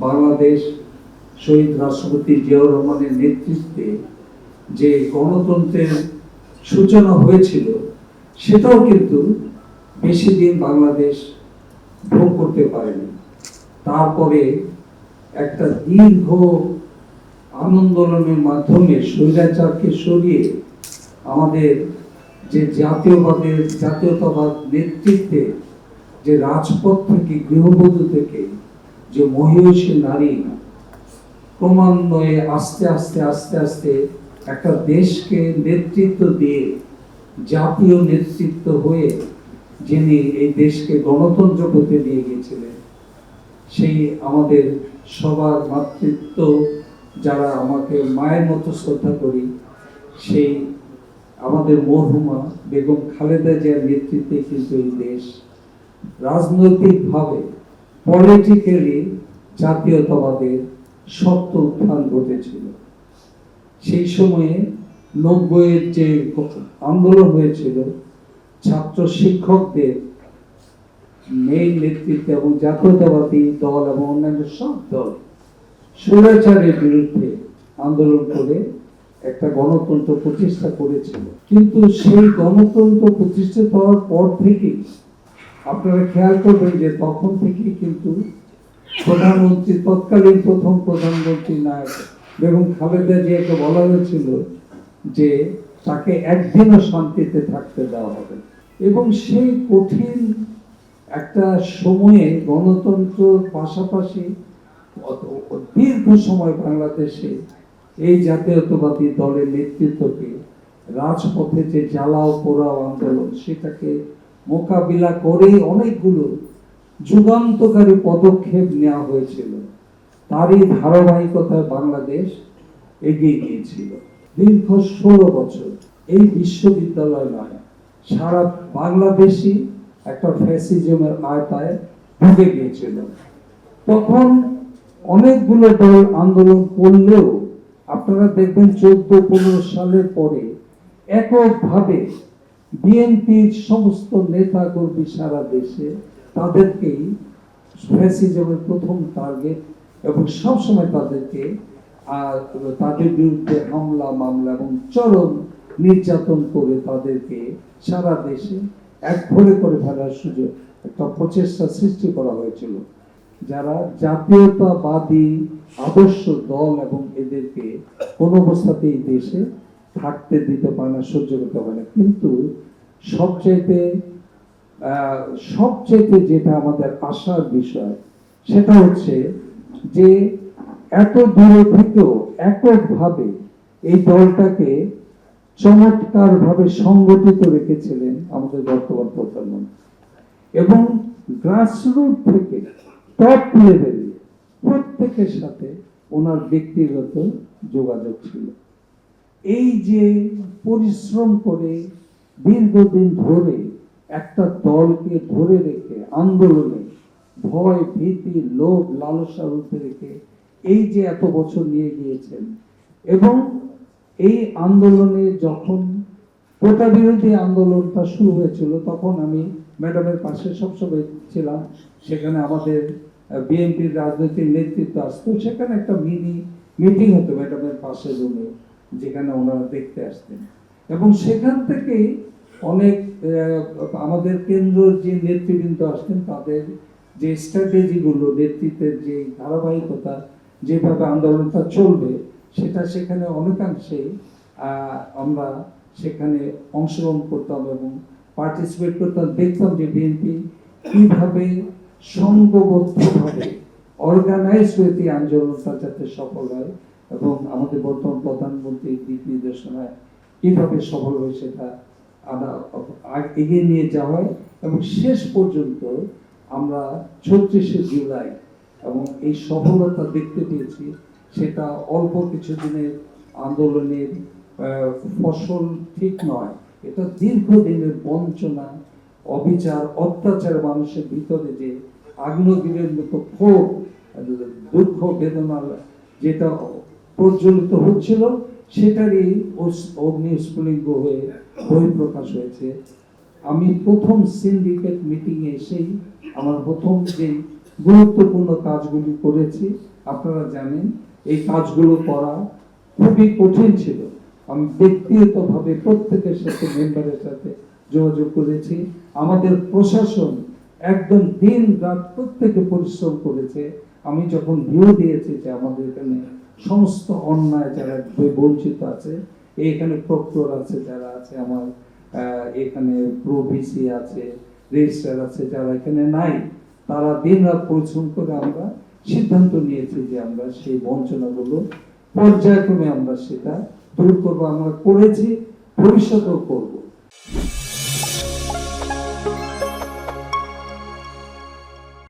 বাংলাদেশ শহীদ রাষ্ট্রপতি জিয়াউর রহমানের নেতৃত্বে যে গণতন্ত্রের সূচনা হয়েছিল, সেটাও কিন্তু বেশি দিন বাংলাদেশ ভোগ করতে পারেনি। তারপরে একটা দীর্ঘ আন্দোলনের মাধ্যমে স্বৈরাচারকে সরিয়ে আমাদের যে জাতীয়তাবাদ নেতৃত্বে যে রাজপথ থেকে, গৃহবধূ থেকে যে মহিষী নারী ক্রমান্বয়ে আস্তে আস্তে আস্তে আস্তে একটা দেশকে নেতৃত্ব দিয়ে জাতীয় নেতৃত্ব হয়ে যিনি এই দেশকে গণতন্ত্র পথে নিয়ে গিয়েছিলেন, সেই আমাদের সবার মাতৃত্ব, যারা আমাকে মায়ের মতো শ্রদ্ধা করি, সেই আমাদের মরহুমা বেগম খালেদা জিয়ার নেতৃত্বে কিন্তু এই দেশ রাজনৈতিকভাবে, পলিটিক্যালি জাতীয়তাবাদের শক্ত উত্থান ঘটেছিল। সেই সময়ে 90-এর যে আন্দোলন হয়েছিল, ছাত্র শিক্ষকদের মেইন নেতৃত্বে এবং জাতীয়তাবাদী দল এবং অন্যান্য সব দল স্বৈরাচারের বিরুদ্ধে আন্দোলন করে একটা গণতন্ত্র প্রতিষ্ঠা করেছিল। কিন্তু সেই গণতন্ত্র প্রতিষ্ঠিত হওয়ার পর থেকেই আপনারা খেয়াল করবেন যে তখন থেকেই কিন্তু প্রধানমন্ত্রী, তৎকালীন প্রথম প্রধানমন্ত্রী নায়ক বেগম খালেদা জিয়াকে বলা হয়েছিল যে তাকে একদিনও শান্তিতে থাকতে দেওয়া হবে। এবং সেই কঠিন একটা সময়ে গণতন্ত্রের পাশাপাশি দীর্ঘ সময় বাংলাদেশে এই জাতীয়তাবাদী দলের নেতৃত্বকে রাজপথে যে জ্বালাও পোড়াও আন্দোলন, সেটাকে মোকাবিলা করে অনেকগুলো যুগান্তকারী পদক্ষেপ নেওয়া হয়েছিল। তারই ধারাবাহিকতায় বাংলাদেশ এগিয়ে গিয়েছিল। দীর্ঘ 16 বছর এই বিশ্ববিদ্যালয় নয়, সারা বাংলাদেশই একটা ফ্যাসিজমের আয়তায় ঢুকে গিয়েছিল। তখন অনেকগুলো দল আন্দোলন করলেও আপনারা দেখবেন 14-15 সালের পরে এককভাবে বিএনপির সমস্ত নেতা কর্মী সারা দেশে তাদেরকেই ফ্যাসিজমের প্রথম টার্গেট, এবং সবসময় তাদেরকে তাদের বিরুদ্ধে হামলা মামলা এবং চরম নির্যাতন করে তাদেরকে সারা দেশে একঘরে করে ফেলার সুযোগ একটা প্রচেষ্টা সৃষ্টি করা হয়েছিল। যারা জাতীয়তাবাদী আদর্শ দল এবং এদেরকে কোন অবস্থাতেই দেশে থাকতে দিতে পারে না, সহ্য করতে পারে না। কিন্তু সবচেয়ে যেটা আমাদের আশার বিষয়, সেটা হচ্ছে যে এত দূরে থেকেও এককভাবে এই দলটাকে চমৎকার ভাবে সংগঠিত রেখেছিলেন আমাদের বর্তমান প্রধানমন্ত্রী, এবং গ্রাসরুট থেকে টপ লেভেলে প্রত্যেকের সাথে ওনার ব্যক্তিগত যোগাযোগ ছিল। এই যে পরিশ্রম করে দীর্ঘদিন ধরে একটা দলকে ধরে রেখে আন্দোলনে ভয় ভীতি লোভ লালসার উপরে রেখে এই যে এত বছর নিয়ে গিয়েছেন, এবং এই আন্দোলনে যখন কোটা বিরোধী আন্দোলনটা শুরু হয়েছিল, তখন আমি ম্যাডামের পাশে সবসময় ছিলাম। সেখানে আমাদের বিএনপির রাজনৈতিক নেতৃত্ব আসতো, সেখানে একটা মিটিং হতো ম্যাডামের পাশে রুমে, যেখানে ওনারা দেখতে আসতেন। এবং সেখান থেকেই অনেক আমাদের কেন্দ্রের যে নেতৃবৃন্দ আসতেন, তাদের যে স্ট্র্যাটেজিগুলো, নেতৃত্বের যে ধারাবাহিকতা, যেভাবে আন্দোলনটা চলবে, সেটা সেখানে অনেকাংশেই আমরা সেখানে অংশগ্রহণ করতাম এবং পার্টিসিপেট করতাম। দেখতাম যে বিএনপি কিভাবে সংঘবদ্ধভাবে অর্গানাইজ হয়ে আন্দোলনটা যাতে সফল হয়, এবং আমাদের বর্তমান প্রধানমন্ত্রীর দিক নির্দেশনায় কিভাবে সফল হয় সেটা এগিয়ে নিয়ে যাওয়া হয়। এবং শেষ পর্যন্ত আমরা 36শে জুলাই এবং এই সফলতা দেখতে পেয়েছি। সেটা অল্প কিছুদিনের আন্দোলনের ফসল ঠিক নয়, এটা দীর্ঘদিনের বঞ্চনা, অবিচার, অত্যাচার, মানুষের ভিতরে যে আগ্নেয়গিরির মতো ক্ষোভ, দুঃখ, বেদনা যেটা প্রজ্বলিত হচ্ছিল, সেটারই অগ্নিস্ফুলিঙ্গ হয়ে বহিঃপ্রকাশ হয়েছে। আমি প্রথম সিন্ডিকেট মিটিংয়ে এসেই আমার প্রথম যে গুরুত্বপূর্ণ কাজগুলি করেছি। আপনারা জানেন এই কাজগুলো করা খুবই কঠিন ছিল। আমি ব্যক্তিগতভাবে প্রত্যেকের সাথে, মেম্বারের সাথে যোগাযোগ করেছি। আমাদের প্রশাসন একদম দিন রাত প্রত্যেকে পরিশ্রম করেছে। আমি যখন ভিউ দিয়েছি যে আমাদের এখানে সমস্ত অন্যায় যারা বঞ্চিত আছে, এখানে প্রক্টর আছে, যারা আছে আমার এখানে প্রভিসি আছে, রেজিস্ট্রার আছে, যারা এখানে নাই, তারা দিন রাত পরিশ্রম করে আমরা সিদ্ধান্ত নিয়েছি যে আমরা সেই বঞ্চনাগুলো পর্যায়ক্রমে আমরা সেটা দূর করবো। আমরা করেছি, ভবিষ্যতেও করবো।